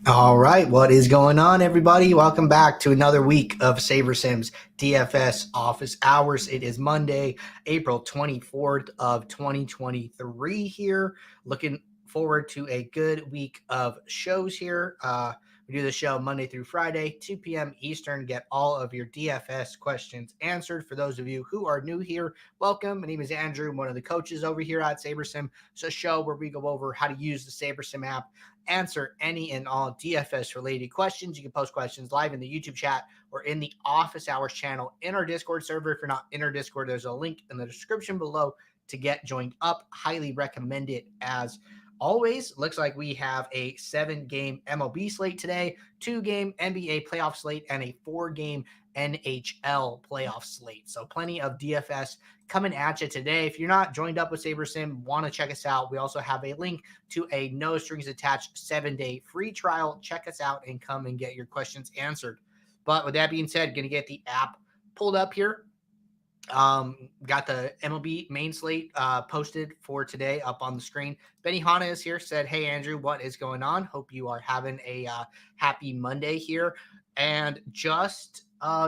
All right, what is going on, everybody? Welcome back to another week of SaberSim's DFS office hours. It is Monday, April 24th of 2023 here. Looking forward to a good week of shows here. We do the show Monday through Friday, 2 p.m. Eastern. Get all of your DFS questions answered. For those of you who are new here, welcome. My name is Andrew. I'm one of the coaches over here at SaberSim. It's a show where we go over how to use the SaberSim app, answer any and all DFS related questions. You can post questions live in the YouTube chat or in the office hours channel in our Discord server. If you're not in our Discord, there's a link in the description below to get joined up. Highly recommend it. As always, looks like we have a 7-game MLB slate today, 2-game NBA playoff slate, and a 4-game NHL playoff slate. So plenty of DFS coming at you today. If you're not joined up with SaberSim, want to check us out, we also have a link to a no strings attached 7-day free trial. Check us out and come and get your questions answered. But with that being said, going to get the app pulled up here. Got the MLB main slate posted for today up on the screen. Benny Hanna is here, said, "Hey Andrew, what is going on? Hope you are having a happy Monday here." And just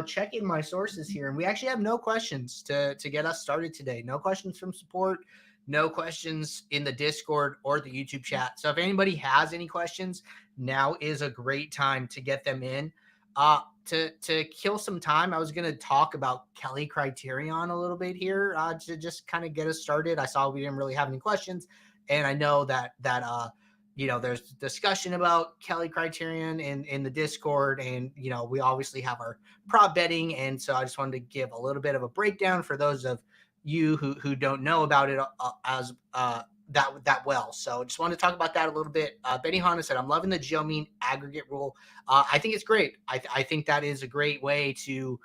checking my sources here, and we actually have no questions to get us started today. No questions from support, no questions in the Discord or the YouTube chat. So if anybody has any questions, now is a great time to get them in. To kill some time, I was going to talk about Kelly Criterion a little bit here to just kind of get us started. I saw we didn't really have any questions, and I know that there's discussion about Kelly Criterion in the Discord, and we obviously have our prop betting, and so I just wanted to give a little bit of a breakdown for those of you who don't know about it as that well. So just wanted to talk about that a little bit. Benny Hanna said, "I'm loving the Geomean aggregate rule. I think it's great. I think that is a great way to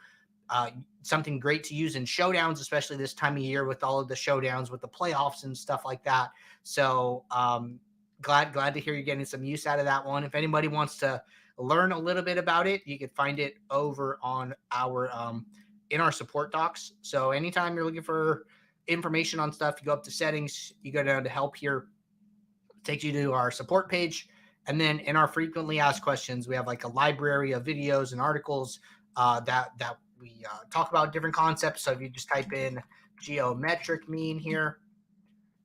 something great to use in showdowns, especially this time of year with all of the showdowns with the playoffs and stuff like that. So glad to hear you're getting some use out of that one. If anybody wants to learn a little bit about it, you can find it over on our in our support docs. So anytime you're looking for information on stuff, you go up to settings, you go down to help here, it takes you to our support page. And then in our frequently asked questions, we have like a library of videos and articles that we talk about different concepts. So if you just type in geometric mean here,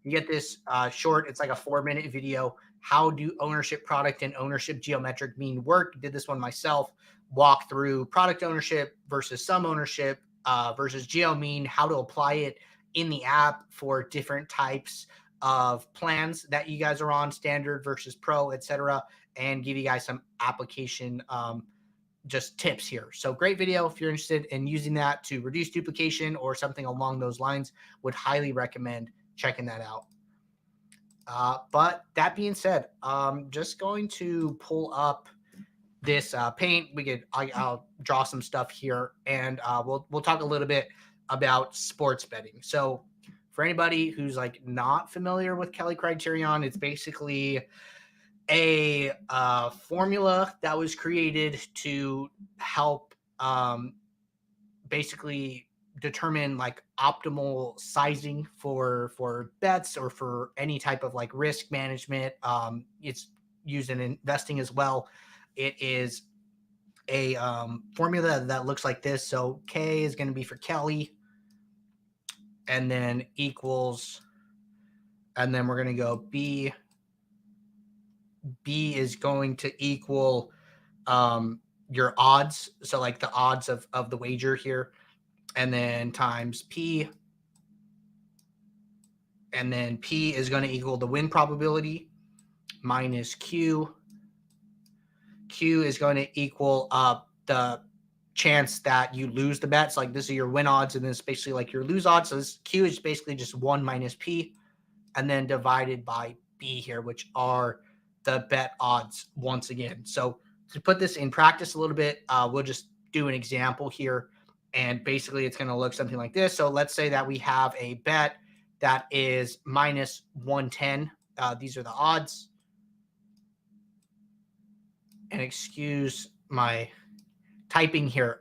you get this short, it's like a 4-minute video. How do ownership, product, and ownership geometric mean work? Did this one myself. Walk through product ownership versus sum ownership versus geomean, how to apply it in the app for different types of plans that you guys are on, standard versus pro, etc., and give you guys some application just tips here. So great video. If you're interested in using that to reduce duplication or something along those lines, would highly recommend checking that out. But that being said, I'm just going to pull up this paint. I'll draw some stuff here, and we'll talk a little bit about sports betting. So for anybody who's like not familiar with Kelly Criterion, it's basically a formula that was created to help basically determine like optimal sizing for bets or for any type of like risk management. It's used in investing as well. It is a formula that looks like this. So K is going to be for Kelly, and then equals, and then we're going to go B. B is going to equal your odds. So like the odds of the wager here, and then times P. And then P is going to equal the win probability minus Q. Q is going to equal the chance that you lose the bets. Like this is your win odds, and this is basically like your lose odds. So this Q is basically just 1 minus P, and then divided by B here, which are the bet odds once again. So to put this in practice a little bit, we'll just do an example here, and basically it's going to look something like this. So let's say that we have a bet that is minus 110. These are the odds. And excuse my typing here.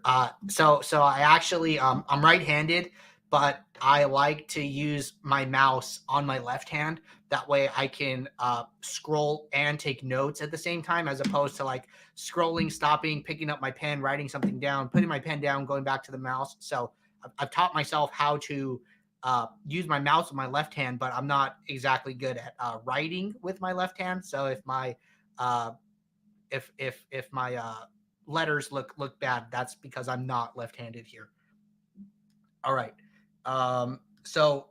So I actually, I'm right-handed, but I like to use my mouse on my left hand That way I can scroll and take notes at the same time, as opposed to like scrolling, stopping, picking up my pen, writing something down, putting my pen down, going back to the mouse. So I've taught myself how to use my mouse with my left hand, but I'm not exactly good at writing with my left hand. So if my if my letters look bad, that's because I'm not left-handed here. All right. So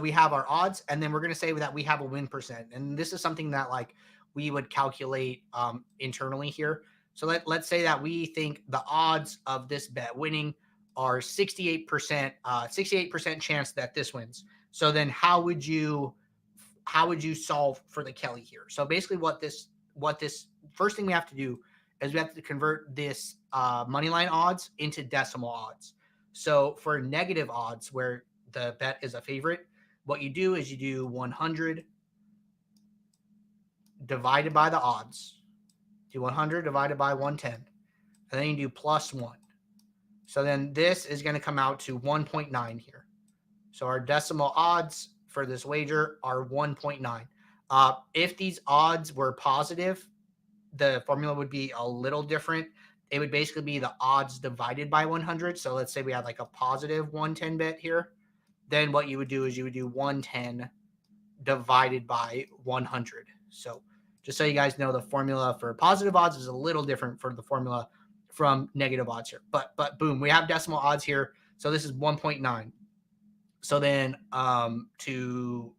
we have our odds, and then we're gonna say that we have a win percent, and this is something that like we would calculate internally here. So let's say that we think the odds of this bet winning are 68%, 68% chance that this wins. So then how would you solve for the Kelly here? So basically what this first thing we have to do is we have to convert this money line odds into decimal odds. So for negative odds, where the bet is a favorite, what you do is you do 100 divided by the odds. Do 100 divided by 110. And then you do plus 1. So then this is going to come out to 1.9 here. So our decimal odds for this wager are 1.9. If these odds were positive, the formula would be a little different. It would basically be the odds divided by 100. So let's say we had like a positive 110 bet here. Then what you would do is you would do 110 divided by 100. So just so you guys know, the formula for positive odds is a little different for the formula from negative odds here. But boom, we have decimal odds here. So this is 1.9. So then to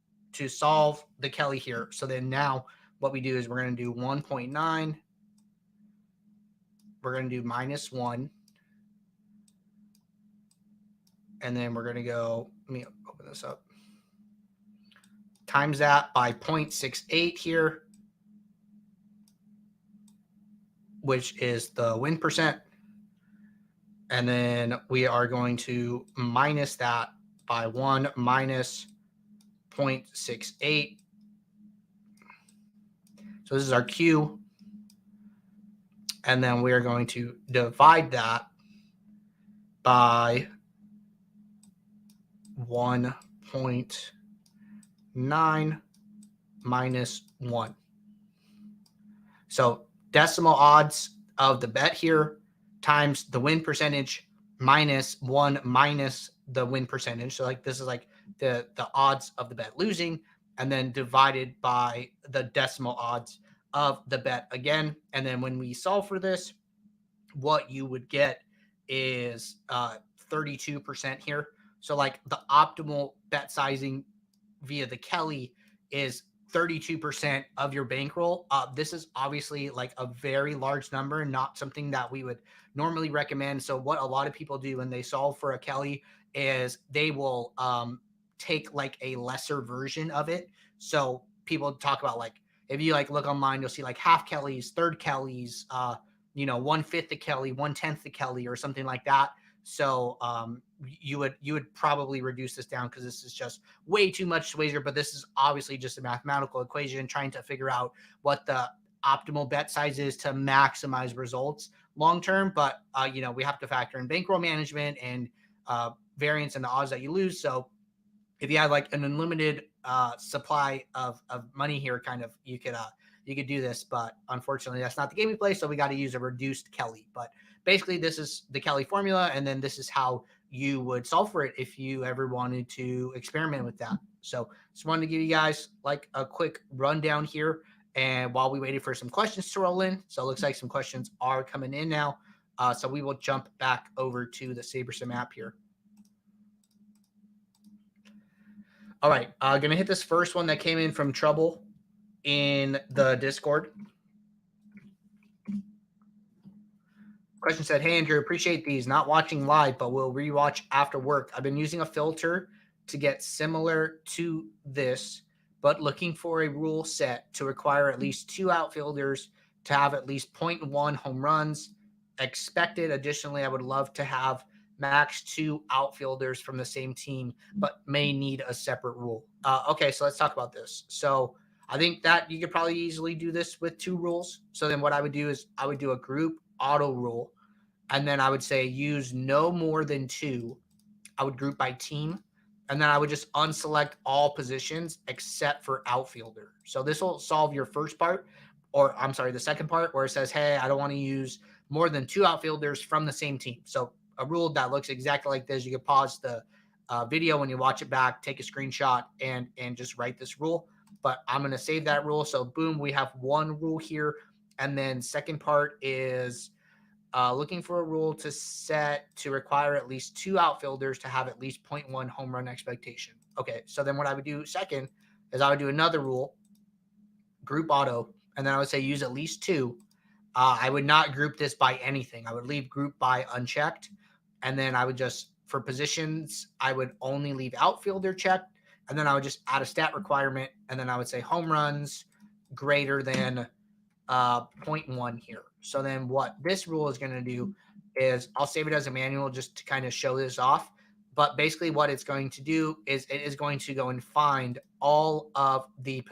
solve the Kelly here, so then now what we do is we're going to do 1.9. We're going to do minus 1. And then we're going to go, let me open this up, times that by 0.68 here, which is the win percent. And then we are going to minus that by 1 minus 0.68. So this is our Q. And then we are going to divide that by 1.9 minus 1. So decimal odds of the bet here times the win percentage minus 1 minus the win percentage. So like this is like the odds of the bet losing, and then divided by the decimal odds of the bet again. And then when we solve for this, what you would get is 32% here. So like the optimal bet sizing via the Kelly is 32% of your bankroll. This is obviously like a very large number, not something that we would normally recommend. So what a lot of people do when they solve for a Kelly is they will take like a lesser version of it. So people talk about like, if you like look online, you'll see like half Kellys, third Kellys, 1/5 the Kelly, 1/10 the Kelly, or something like that. So you would probably reduce this down because this is just way too much to wager. But this is obviously just a mathematical equation trying to figure out what the optimal bet size is to maximize results long term. But we have to factor in bankroll management and variance and the odds that you lose. So if you have like an unlimited supply of money here, kind of you could do this, but unfortunately that's not the game we play. So we got to use a reduced Kelly. But basically this is the Kelly formula, and then this is how you would solve for it if you ever wanted to experiment with that. So just wanted to give you guys like a quick rundown here, and while we waited for some questions to roll in. So it looks like some questions are coming in now. So we will jump back over to the SaberSim app here. All right, going to hit this first one that came in from Trouble in the Discord. Question said, hey, Andrew, appreciate these. Not watching live, but will rewatch after work. I've been using a filter to get similar to this, but looking for a rule set to require at least 2 outfielders to have at least 0.1 home runs expected. Additionally, I would love to have max 2 outfielders from the same team, but may need a separate rule. Okay, so let's talk about this. So I think that you could probably easily do this with 2 rules. So then what I would do is I would do a group auto rule, and then I would say use no more than 2. I would group by team, and then I would just unselect all positions except for outfielder. So this will solve your first part, or I'm sorry, the second part where it says, hey, I don't want to use more than 2 outfielders from the same team. So a rule that looks exactly like this, you can pause the video when you watch it back, take a screenshot, and just write this rule. But I'm going to save that rule. So boom, we have one rule here. And then second part is looking for a rule to set to require at least 2 outfielders to have at least 0.1 home run expectation. Okay, so then what I would do second is I would do another rule, group auto, and then I would say use at least 2. I would not group this by anything. I would leave group by unchecked. And then I would just, for positions, I would only leave outfielder checked. And then I would just add a stat requirement. And then I would say home runs greater than 0.1 here. So then what this rule is going to do is I'll save it as a manual just to kind of show this off. But basically what it's going to do is it is going to go and find all of the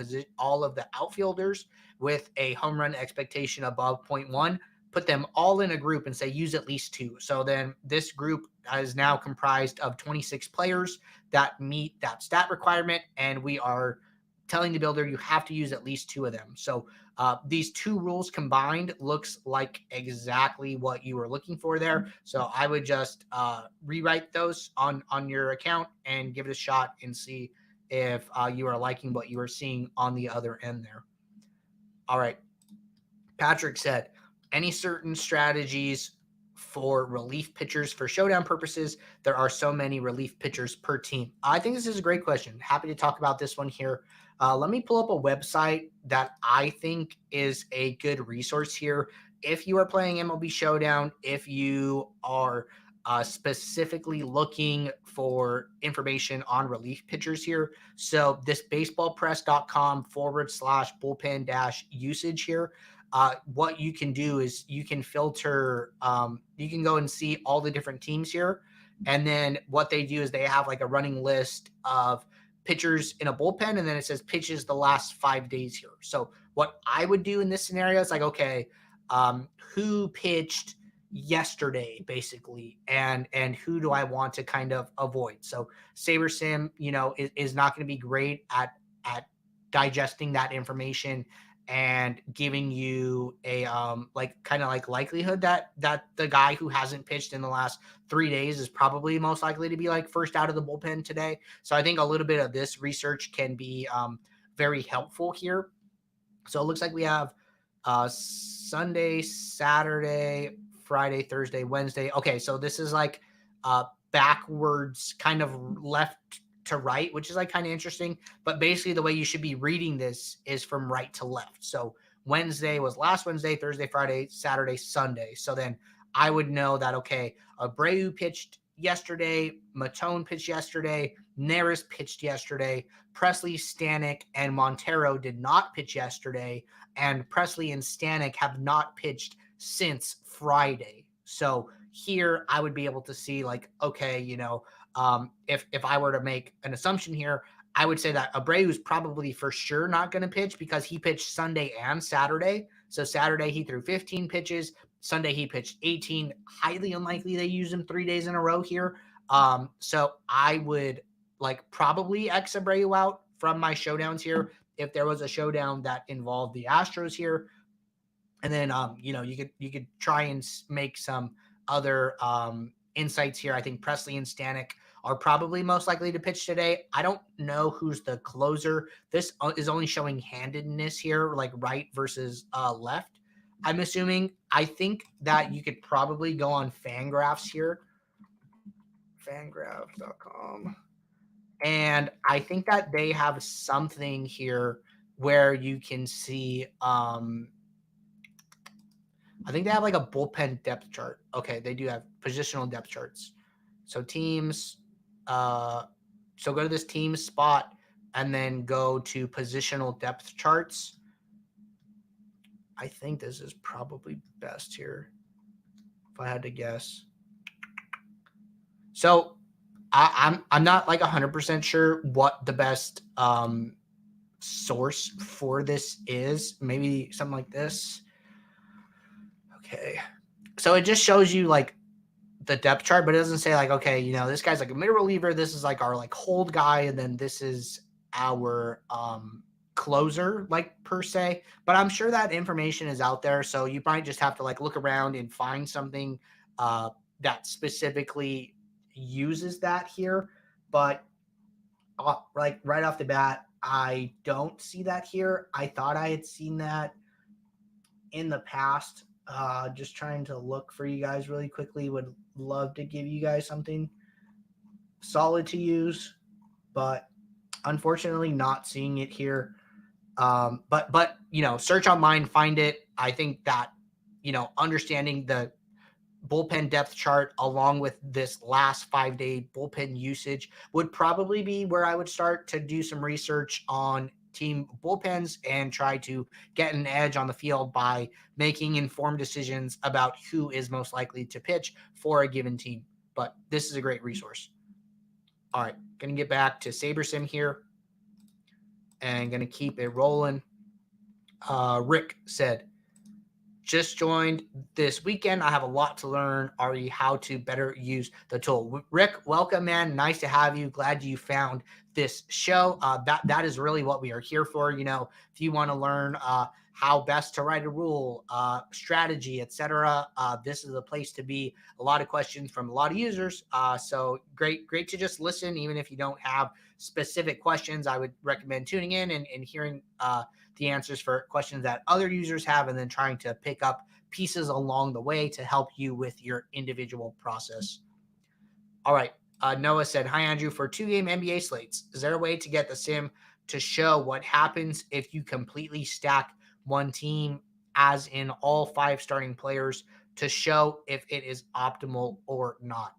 outfielders with a home run expectation above 0.1, put them all in a group and say use at least 2. So then this group is now comprised of 26 players that meet that stat requirement, and we are telling the builder you have to use at least 2 of them. So these 2 rules combined looks like exactly what you were looking for there. So I would just rewrite those on your account and give it a shot and see if you are liking what you are seeing on the other end there. All right. Patrick said, any certain strategies for relief pitchers for showdown purposes? There are so many relief pitchers per team. I think this is a great question. Happy to talk about this one here. Let me pull up a website that I think is a good resource here. If you are playing MLB Showdown, if you are specifically looking for information on relief pitchers here. So this baseballpress.com/bullpen-usage here. What you can do is you can filter, you can go and see all the different teams here. And then what they do is they have like a running list of pitchers in a bullpen, and then it says pitches the last 5 days here. So what I would do in this scenario is like, okay, who pitched yesterday basically, and who do I want to kind of avoid? So SaberSim, is not going to be great at digesting that information and giving you a likelihood that the guy who hasn't pitched in the last 3 days is probably most likely to be like first out of the bullpen today. So I think a little bit of this research can be very helpful here. So it looks like we have Sunday, Saturday, Friday, Thursday, Wednesday. Okay, so this is like backwards, kind of left to right, which is like kind of interesting. But basically the way you should be reading this is from right to left. So Wednesday was last Wednesday, Thursday, Friday, Saturday, Sunday. So then I would know that, okay, Abreu pitched yesterday, Matone pitched yesterday, Neris pitched yesterday, Presley, Stanek, and Montero did not pitch yesterday, and Presley and Stanek have not pitched since Friday. So here I would be able to see like, okay, if I were to make an assumption here, I would say that Abreu is probably for sure not going to pitch because he pitched Sunday and Saturday. So Saturday he threw 15 pitches. Sunday he pitched 18. Highly unlikely they use him 3 days in a row here. So I would like probably X Abreu out from my showdowns here if there was a showdown that involved the Astros here. And then you could try and make some other insights here. I think Presley and Stanek are probably most likely to pitch today. I don't know who's the closer. This is only showing handedness here, like right versus left. I'm assuming. I think that you could probably go on Fangraphs here, fangraphs.com. And I think that they have something here where you can see, I think they have like a bullpen depth chart. Okay, they do have positional depth charts. So teams, so go to this team spot and then go to positional depth charts. I think this is probably best here if I had to guess. So I'm not like 100% sure what the best source for this is. Maybe something like this. Okay. So it just shows you like the depth chart, but it doesn't say like, okay, you know, this guy's like a middle reliever. This is like our like hold guy. And then this is our closer, like per se. But I'm sure that information is out there. So you might just have to like look around and find something that specifically uses that here. But like right off the bat, I don't see that here. I thought I had seen that in the past. Just trying to look for you guys really quickly. Would love to give you guys something solid to use, but unfortunately not seeing it here. But you know, search online, find it. I think that, you know, understanding the bullpen depth chart along with this last 5-day bullpen usage would probably be where I would start to do some research on team bullpens and try to get an edge on the field by making informed decisions about who is most likely to pitch for a given team. But this is a great resource. All right, going to get back to SaberSim here and going to keep it rolling. Rick said, just joined this weekend. I have a lot to learn, Ari, how to better use the tool. Rick, welcome, man. Nice to have you. Glad you found this show. That is really what we are here for. You know, if you want to learn how best to write a rule, strategy, etc., this is the place to be. A lot of questions from a lot of users. So great to just listen, even if you don't have specific questions. I would recommend tuning in and hearing the answers for questions that other users have, and then trying to pick up pieces along the way to help you with your individual process. All right. Noah said, hi, Andrew. For 2-game NBA slates, is there a way to get the sim to show what happens if you completely stack one team, as in all 5 starting players, to show if it is optimal or not?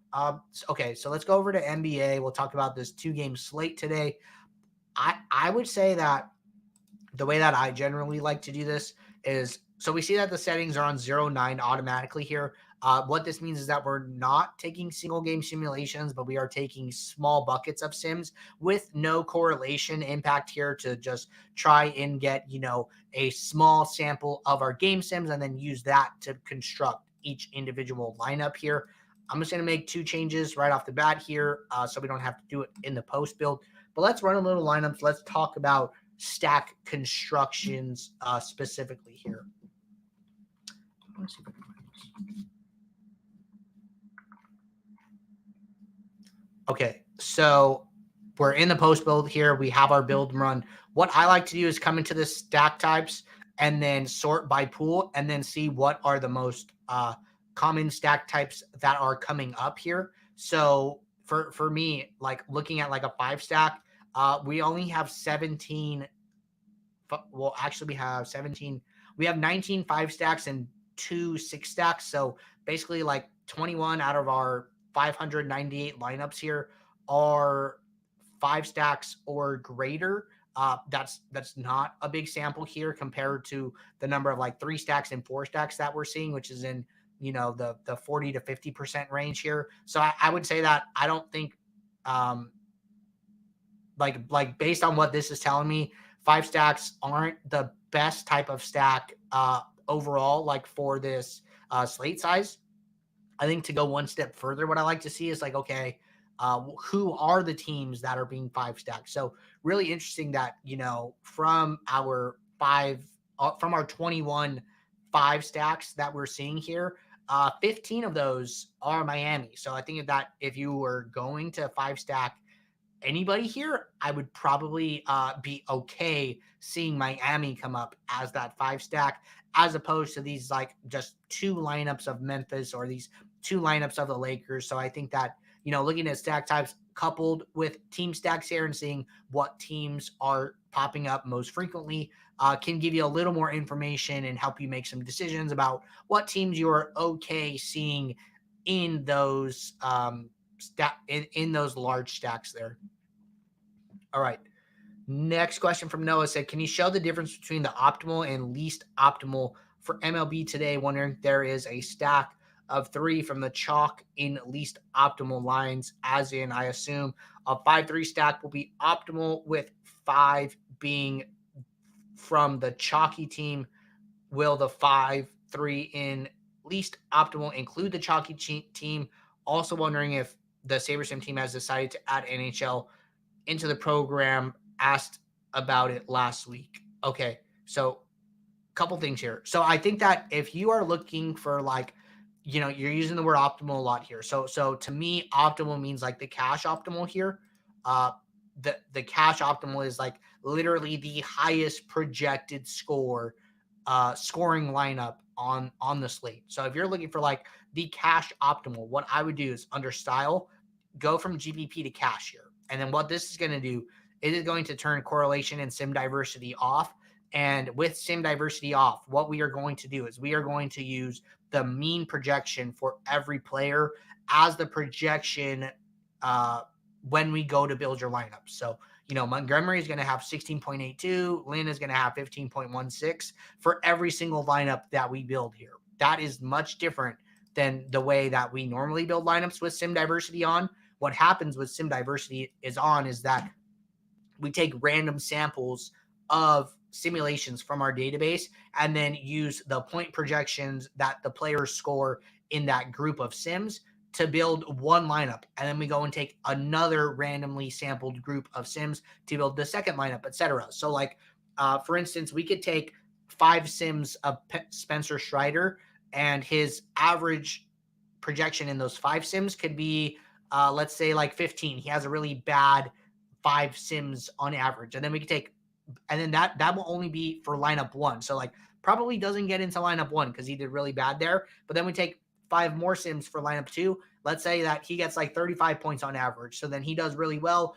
Okay, so let's go over to NBA. We'll talk about this 2-game slate today. I would say that the way that I generally like to do this is, so we see that the settings are on 0-9 automatically here. What this means is that we're not taking single game simulations, but we are taking small buckets of sims with no correlation impact here to just try and get, you know, a small sample of our game sims and then use that to construct each individual lineup here. I'm just going to make 2 changes right off the bat here so we don't have to do it in the post build. But let's run a little lineups. Let's talk about stack constructions specifically here. Okay, so we're in the post build here. We have our build run. What I like to do is come into the stack types and then sort by pool and then see what are the most common stack types that are coming up here. So for me, like looking at like a 5 stack, we only have 17. Well, actually we have 17. We have 19 5 stacks and 2 6 stacks. So basically like 21 out of our 598 lineups here are 5 stacks or greater. That's not a big sample here compared to the number of like 3 stacks and 4 stacks that we're seeing, which is in, you know, the 40 to 50% range here. So I would say that I don't think like based on what this is telling me, 5 stacks aren't the best type of stack overall, like for this slate size. I think to go one step further, what I like to see is like, okay, who are the teams that are being 5 stacked? So really interesting that, you know, from our 21 5 stacks that we're seeing here, 15 of those are Miami. So I think that if you were going to 5 stack anybody here, I would probably be okay seeing Miami come up as that 5 stack, as opposed to these like just 2 lineups of Memphis or these 2 lineups of the Lakers. So I think that, you know, looking at stack types coupled with team stacks here and seeing what teams are popping up most frequently can give you a little more information and help you make some decisions about what teams you are okay seeing in those in those large stacks there. All right. Next question from Noah said, can you show the difference between the optimal and least optimal for MLB today? Wondering if there is a stack of 3 from the chalk in least optimal lines, as in, I assume a 5-3 stack will be optimal with 5 being from the chalky team. Will the 5-3 in least optimal include the chalky team, Also wondering if the SaberSim team has decided to add NHL into the program. Asked about it last week. Okay, so couple things here. So I think that if you are looking for like, you're using the word optimal a lot here. So to me, optimal means like the cash optimal here. Uh, the cash optimal is like literally the highest projected scoring lineup on the slate. So if you're looking for like the cash optimal, what I would do is under style, go from GPP to cash here. And then what this is going to do, it is going to turn correlation and sim diversity off. And with sim diversity off, what we are going to do is we are going to use the mean projection for every player as the projection when we go to build your lineup. So, Montgomery is going to have 16.82. Lynn is going to have 15.16 for every single lineup that we build here. That is much different than the way that we normally build lineups with sim diversity on. What happens with sim diversity is that we take random samples of simulations from our database and then use the point projections that the players score in that group of sims to build one lineup. And then we go and take another randomly sampled group of sims to build the second lineup, etc. So like, for instance, we could take 5 sims of Spencer Strider, and his average projection in those 5 sims could be, let's say like 15. He has a really bad 5 sims on average. And then we can take, and then that will only be for lineup 1. So like probably doesn't get into lineup 1 because he did really bad there. But then we take 5 more sims for lineup 2. Let's say that he gets like 35 points on average. So then he does really well.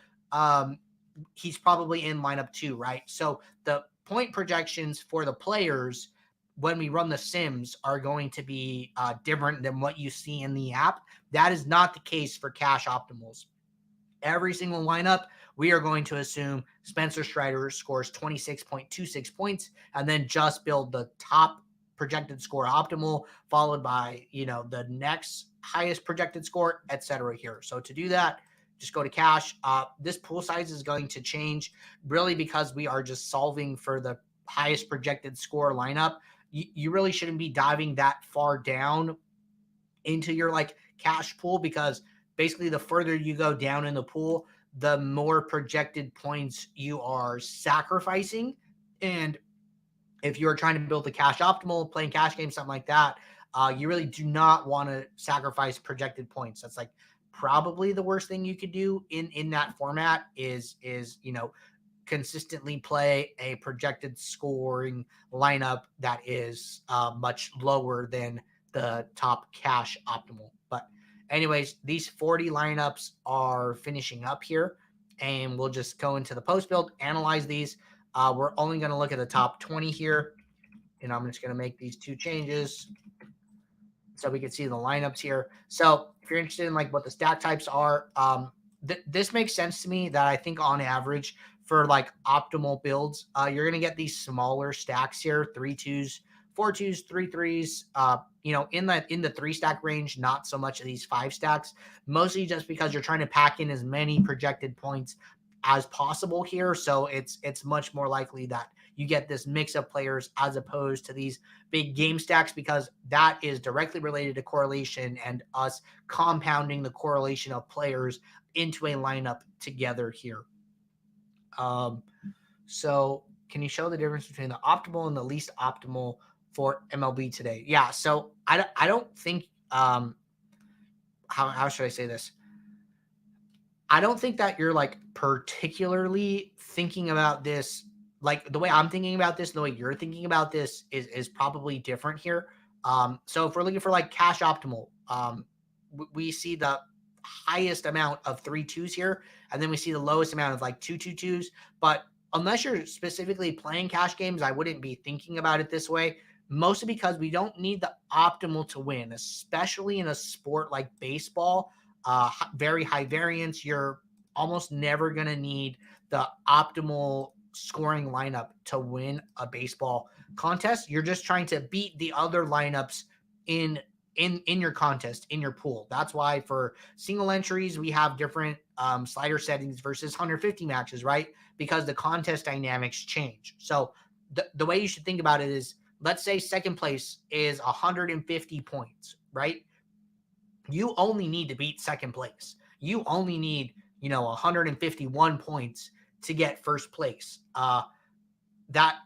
He's probably in lineup 2, right? So the point projections for the players when we run the sims are going to be different than what you see in the app. That is not the case for cash optimals. Every single lineup, we are going to assume Spencer Strider scores 26.26 points and then just build the top projected score optimal, followed by, the next highest projected score, etc. here. So to do that, just go to cash. This pool size is going to change really because we are just solving for the highest projected score lineup. You really shouldn't be diving that far down into your like cash pool, because basically the further you go down in the pool, the more projected points you are sacrificing. And if you're trying to build the cash optimal, playing cash games, something like that, you really do not want to sacrifice projected points. That's like probably the worst thing you could do in that format is consistently play a projected scoring lineup that is much lower than the top cash optimal. But anyways, these 40 lineups are finishing up here, and we'll just go into the post build, analyze these. We're only going to look at the top 20 here, and I'm just going to make these 2 changes so we can see the lineups here. So if you're interested in like what the stack types are, this makes sense to me that I think on average for like optimal builds, you're going to get these smaller stacks here, 3 2s, 4 2s, 3 3s, in the 3 stack range, not so much of these 5 stacks, mostly just because you're trying to pack in as many projected points as possible here. So it's much more likely that you get this mix of players as opposed to these big game stacks, because that is directly related to correlation and us compounding the correlation of players into a lineup together here. So can you show the difference between the optimal and the least optimal for MLB today? Yeah. So I don't think, how should I say this? I don't think that you're like particularly thinking about this, like the way I'm thinking about this, the way you're thinking about this is probably different here. So if we're looking for like cash optimal, we see the highest amount of 3 2s here, and then we see the lowest amount of like 2 2 2s. But unless you're specifically playing cash games, I wouldn't be thinking about it this way, mostly because we don't need the optimal to win, especially in a sport like baseball. Very high variance. You're almost never going to need the optimal scoring lineup to win a baseball contest. You're just trying to beat the other lineups in your contest, in your pool. That's why for single entries, we have different slider settings versus 150 matches, right? Because the contest dynamics change. So the way you should think about it is, let's say second place is 150 points, right? you only need to beat second place. You only need, 151 points to get first place. That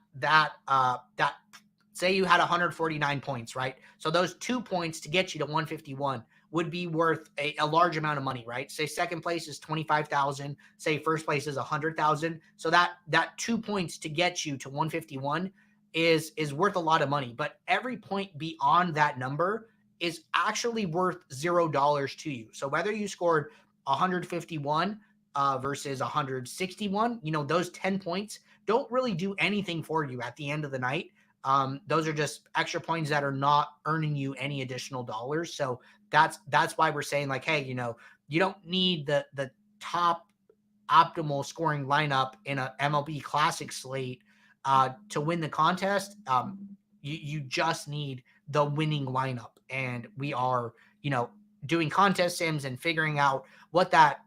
say you had 149 points, right? So those 2 points to get you to 151 would be worth a large amount of money, right? Say second place is 25,000, say first place is 100,000. So that 2 points to get you to 151 is worth a lot of money. But every point beyond that number is actually worth $0 to you. So whether you scored 151 versus 161, those 10 points don't really do anything for you at the end of the night. Those are just extra points that are not earning you any additional dollars. So that's why we're saying, like, hey, you don't need the top optimal scoring lineup in a MLB Classic slate to win the contest. You just need the winning lineup, and we are doing contest sims and figuring out what that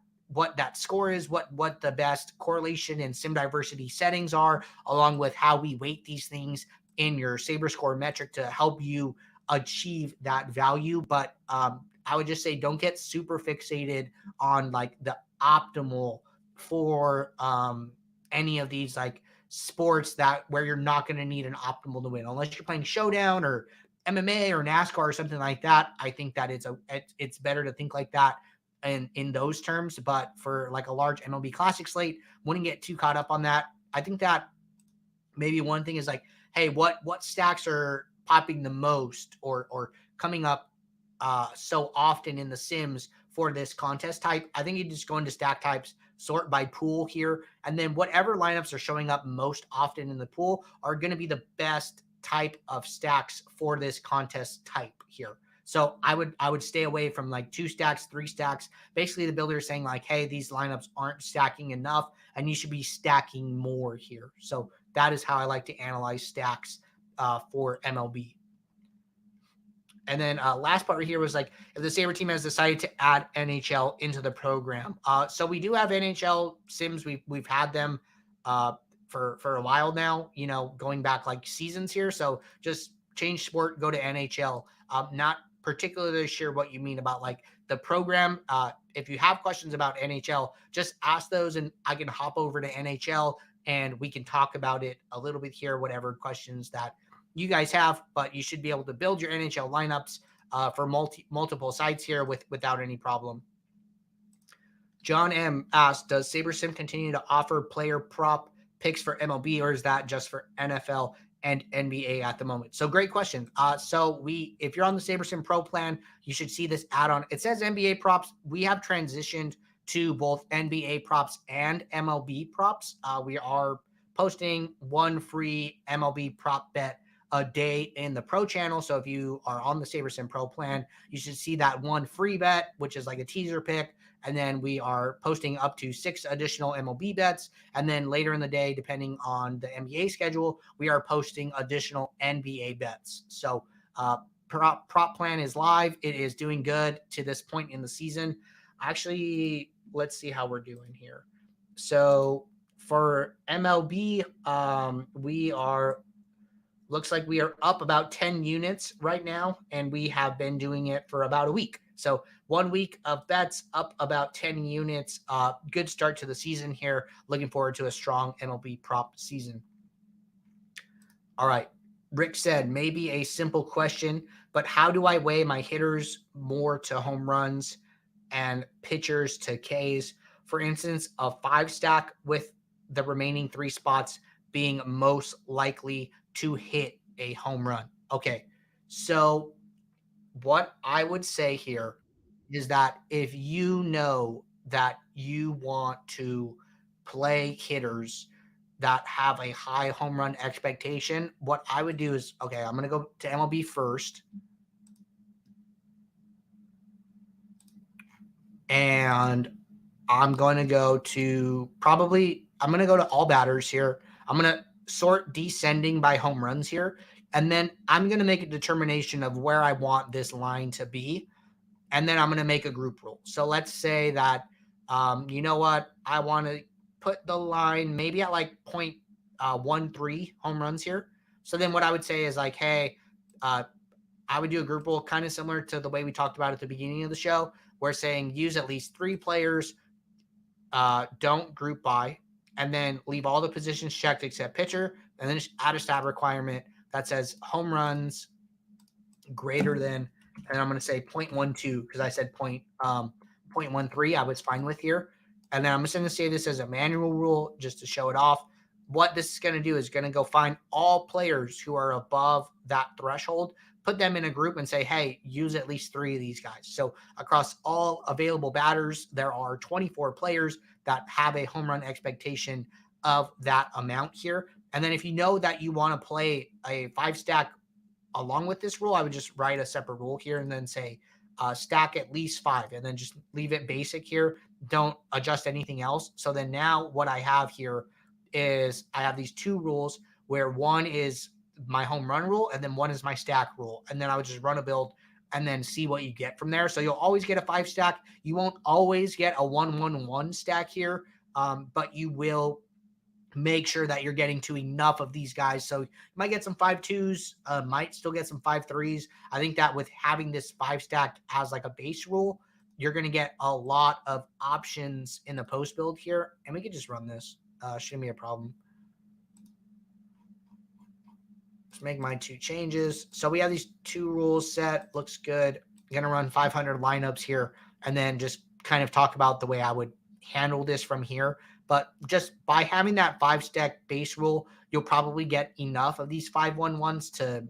score is, what the best correlation and sim diversity settings are, along with how we weight these things in your Saber score metric to help you achieve that value. But I would just say, don't get super fixated on like the optimal for any of these like sports where you're not going to need an optimal to win, unless you're playing Showdown or MMA or NASCAR or something like that. I think that it's better to think like that in those terms. But for like a large MLB Classic slate, wouldn't get too caught up on that. I think that maybe one thing is like, hey, what stacks are popping the most or coming up so often in the sims for this contest type. I think you just go into stack types, sort by pool here, and then whatever lineups are showing up most often in the pool are going to be the best type of stacks for this contest type here. So I would stay away from like 2 stacks, 3 stacks. Basically, the builder is saying like, hey, these lineups aren't stacking enough, and you should be stacking more here. So that is how I like to analyze stacks for MLB. And then last part right here was like, if the Saber team has decided to add NHL into the program. So we do have NHL sims. We've had them for a while now, going back like seasons here. So just change sport, go to NHL. Not particularly sure what you mean about like the program. If you have questions about NHL, just ask those and I can hop over to NHL and we can talk about it a little bit here, whatever questions that you guys have. But you should be able to build your NHL lineups for multiple sites here without any problem. John M asked, does SaberSim continue to offer player prop picks for MLB, or is that just for NFL and NBA at the moment? So great question. So if you're on the SaberSim Pro plan, you should see this add-on. It says NBA props. We have transitioned to both NBA props and MLB props. We are posting one free MLB prop bet a day in the pro channel. So if you are on the SaberSim Pro plan, you should see that one free bet, which is like a teaser pick. And then we are posting up to 6 additional MLB bets. And then later in the day, depending on the NBA schedule, we are posting additional NBA bets. So prop plan is live. It is doing good to this point in the season. Actually, let's see how we're doing here. So for MLB, looks like we are up about 10 units right now, and we have been doing it for about a week. So 1 week of bets, up about 10 units. Good start to the season here. Looking forward to a strong MLB prop season. All right. Rick said, maybe a simple question, but how do I weigh my hitters more to home runs and pitchers to Ks? For instance, a 5 stack with the remaining 3 spots being most likely to hit a home run. Okay, so what I would say here is that if you know that you want to play hitters that have a high home run expectation, what I would do is, okay, I'm going to go to MLB first. And I'm going to go to all batters here. I'm going to sort descending by home runs here. And then I'm going to make a determination of where I want this line to be. And then I'm going to make a group rule. So let's say that, you know what? I want to put the line maybe at like 0.13 home runs here. So then what I would say is like, hey, I would do a group rule kind of similar to the way we talked about at the beginning of the show. We're saying use at least 3 players, don't group by, and then leave all the positions checked except pitcher, and then just add a stat requirement that says home runs greater than, and I'm going to say 0.12 because I said 0.13 I was fine with here. And then I'm just going to say this as a manual rule just to show it off. What this is going to do is going to go find all players who are above that threshold, put them in a group and say, hey, use at least 3 of these guys. So across all available batters, there are 24 players that have a home run expectation of that amount here. And then if you know that you want to play a 5-stack along with this rule, I would just write a separate rule here and then say stack at least 5 and then just leave it basic here. Don't adjust anything else. So then now what I have here is I have these 2 rules where one is my home run rule and then one is my stack rule. And then I would just run a build and then see what you get from there. So you'll always get a 5-stack. You won't always get a 1-1-1 stack here, but you will make sure that you're getting to enough of these guys. So you might get some 5-2s, might still get some 5-3s. I think that with having this 5-stack as like a base rule, you're going to get a lot of options in the post build here. And we could just run this. Shouldn't be a problem. Let's make my 2 changes. So we have these 2 rules set. Looks good. I'm going to run 500 lineups here and then just kind of talk about the way I would handle this from here. But just by having that 5-stack base rule, you'll probably get enough of these 5-1-1s to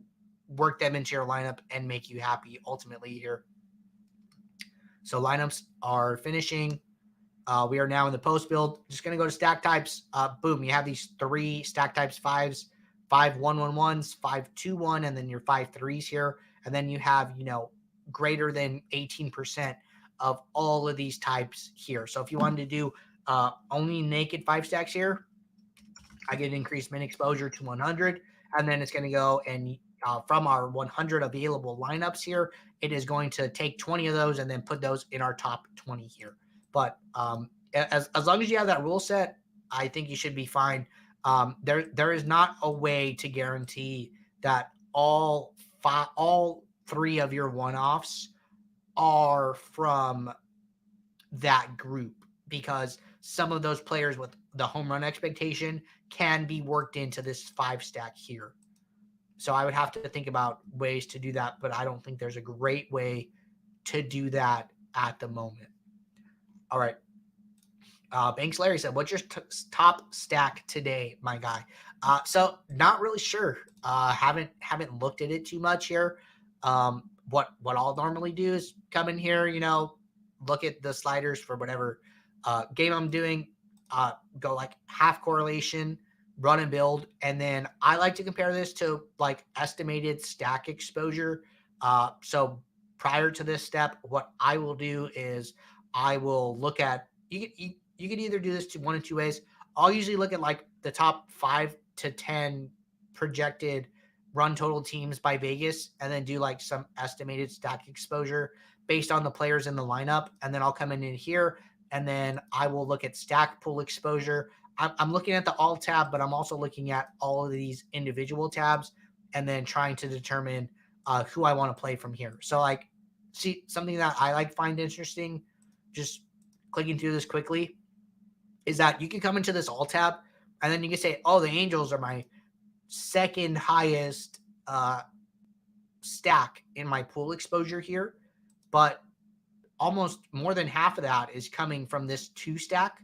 work them into your lineup and make you happy ultimately here. So lineups are finishing. We are now in the post build. Just going to go to stack types. Boom. You have these 3 stack types 5s, 5-1-1-1s, 5-2-1, and then your 5-3s here. And then you have, greater than 18% of all of these types here. So if you wanted to do only naked 5-stacks here, I get increased min exposure to 100, and then it's going to go and from our 100 available lineups here, it is going to take 20 of those and then put those in our top 20 here. But as long as you have that rule set, I think you should be fine. There is not a way to guarantee that all 3 of your one-offs are from that group, because some of those players with the home run expectation can be worked into this 5-stack here. So I would have to think about ways to do that, but I don't think there's a great way to do that at the moment. All right. Banks Larry said, what's your top stack today, my guy? So not really sure. Haven't looked at it too much here. What I'll normally do is come in here, look at the sliders for whatever game I'm doing, go like half correlation, run and build. And then I like to compare this to like estimated stack exposure. So prior to this step, what I will do is I will look at, you can either do this to 1 of 2 ways. I'll usually look at like the top 5 to 10 projected run total teams by Vegas and then do like some estimated stack exposure based on the players in the lineup. And then I'll come in here and then I will look at stack pool exposure. I'm looking at the all tab, but I'm also looking at all of these individual tabs and then trying to determine who I want to play from here. So like, see, something that I find interesting, just clicking through this quickly, is that you can come into this all tab and then you can say, oh, the Angels are my second highest stack in my pool exposure here, but almost more than half of that is coming from this 2-stack.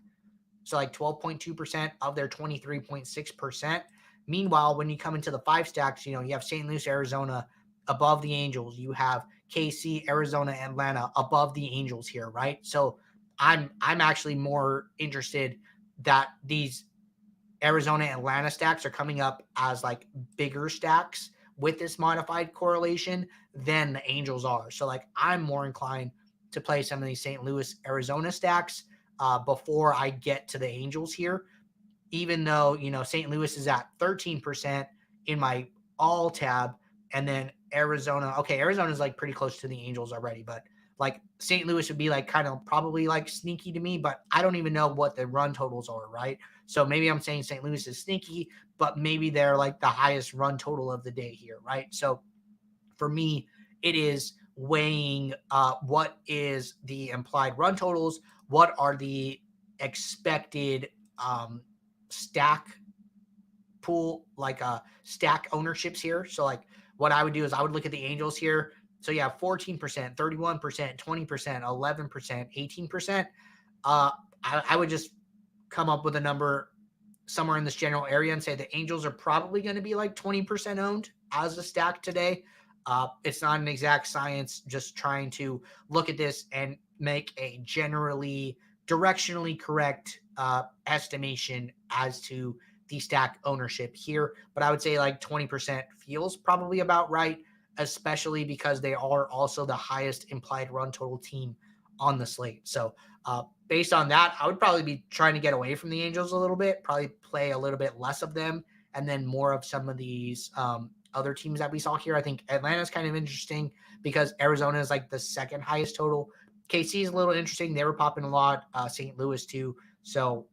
So like 12.2% of their 23.6%. Meanwhile, when you come into the 5-stacks, you have St. Louis, Arizona above the Angels. You have KC, Arizona, Atlanta above the Angels here, right? So I'm actually more interested that these Arizona, Atlanta stacks are coming up as like bigger stacks with this modified correlation than the Angels are. So like I'm more inclined to play some of these St. Louis, Arizona stacks before I get to the Angels here, even though, St. Louis is at 13% in my all tab. And then Arizona, Arizona is like pretty close to the Angels already, but like St. Louis would be like kind of probably like sneaky to me, but I don't even know what the run totals are, right? So maybe I'm saying St. Louis is sneaky, but maybe they're like the highest run total of the day here, right? So for me, it is weighing what is the implied run totals, what are the expected stack pool, like stack ownerships here. So like what I would do is I would look at the Angels here. So you have 14%, 31%, 20%, 11%, 18%. I would just come up with a number somewhere in this general area and say the Angels are probably going to be like 20% owned as a stack today. It's not an exact science, just trying to look at this and make a generally directionally correct estimation as to the stack ownership here. But I would say like 20% feels probably about right, especially because they are also the highest implied run total team on the slate. So based on that, I would probably be trying to get away from the Angels a little bit, probably play a little bit less of them, and then more of some of these other teams that we saw here. I think Atlanta's kind of interesting because Arizona is like the second highest total. KC is a little interesting. They were popping a lot. St. Louis too. So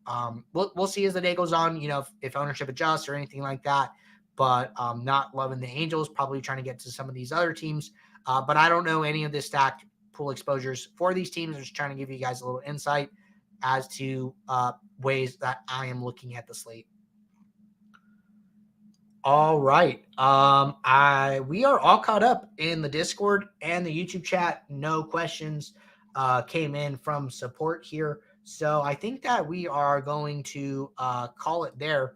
we'll see as the day goes on, if ownership adjusts or anything like that. But not loving the Angels, probably trying to get to some of these other teams. But I don't know any of this stacked pool exposures for these teams. I'm just trying to give you guys a little insight as to ways that I am looking at the slate. All right. We are all caught up in the Discord and the YouTube chat. No questions came in from support here. So I think that we are going to call it there.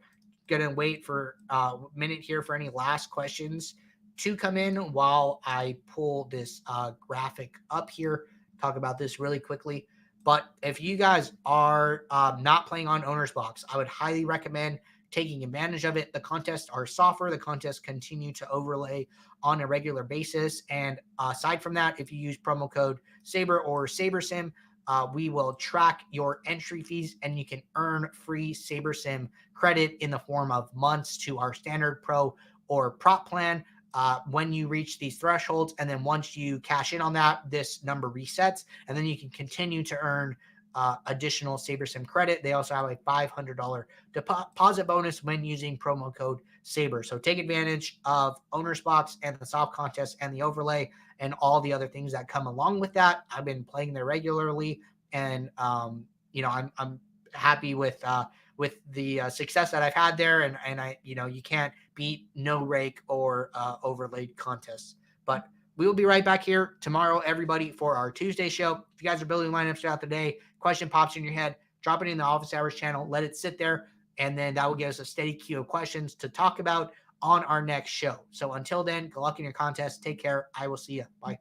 Going to wait for a minute here for any last questions to come in while I pull this graphic up here. Talk about this really quickly. But if you guys are not playing on OwnersBox, I would highly recommend taking advantage of it. The contests are softer. The contests continue to overlay on a regular basis. And aside from that, if you use promo code Saber or SaberSim, we will track your entry fees and you can earn free SaberSim credit in the form of months to our standard pro or prop plan when you reach these thresholds. And then once you cash in on that, this number resets and then you can continue to earn additional SaberSim credit. They also have a $500 deposit bonus when using promo code Saber. So take advantage of OwnersBox and the soft contest and the overlay and all the other things that come along with that. I've been playing there regularly, and I'm happy with the success that I've had there. And I you can't beat no rake or overlaid contests. But we will be right back here tomorrow, everybody, for our Tuesday show. If you guys are building lineups throughout the day, question pops in your head, drop it in the Office Hours channel, let it sit there, and then that will give us a steady queue of questions to talk about on our next show. So until then, good luck in your contest. Take care. I will see you. Bye.